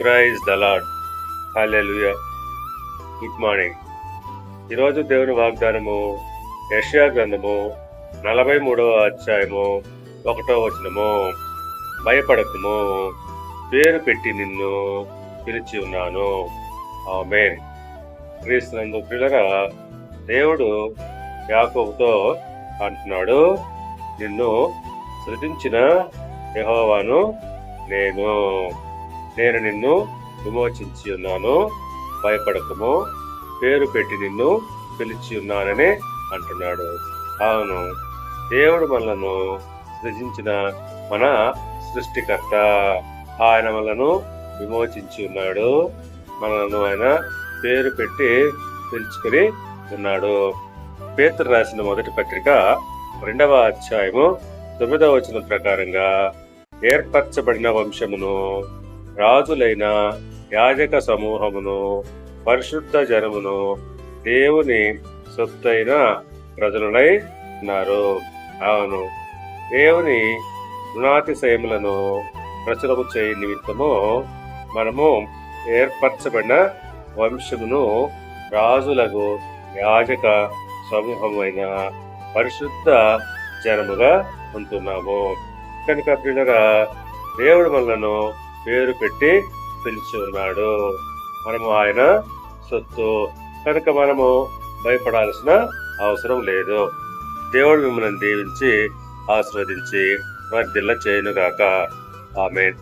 Praise the lord. Hallelujah. Good morning. ఈరోజు దేవుని వాగ్దానము యెషయా గ్రంథము 43వ అధ్యాయము 1వ వచనము. భయపడకుము, పేరు పెట్టి నిన్ను పిలిచి ఉన్నాను. ఆమేన్. క్రీస్తునందు ప్రియులారా, దేవుడు యాకోబుతో అంటున్నాడు, నిన్ను సృజించిన యెహోవాను నేను నిన్ను విమోచించి ఉన్నాను. భయపడకము, పేరు పెట్టి నిన్ను పిలిచి ఉన్నానని అంటున్నాడు. అవును, దేవుడు మనలను సృజించిన మన సృష్టికర్త. ఆయన మనలను విమోచించి ఉన్నాడు. మనలను ఆయన పేరు పెట్టి పిలుచుకుని ఉన్నాడు. పేతురు రాసిన మొదటి పత్రిక 2వ అధ్యాయము 9వ వచనం ప్రకారంగా, ఏర్పరచబడిన వంశమును, రాజులైన యాజక సమూహమును, పరిశుద్ధ జనమును, దేవుని సొత్తైన ప్రజలై ఉన్నారు. అవును, దేవుని గుణాతిశయములను ప్రచురము చేయ నిమిత్తము మనము ఏర్పరచబడిన వంశమును, రాజులకు యాజక సమూహమైన పరిశుద్ధ జనముగా ఉంటున్నాము. కనుక ప్రియులారా, దేవుడు మనలను పేరు పెట్టి పిలిచి ఉన్నాడు. మనము ఆయన సొత్తు కనుక మనము భయపడాల్సిన అవసరం లేదు. దేవుడు మిమ్మల్ని దీవించి ఆశీర్వదించి వర్ధిల్ల చేయునుగాక. ఆమేన్.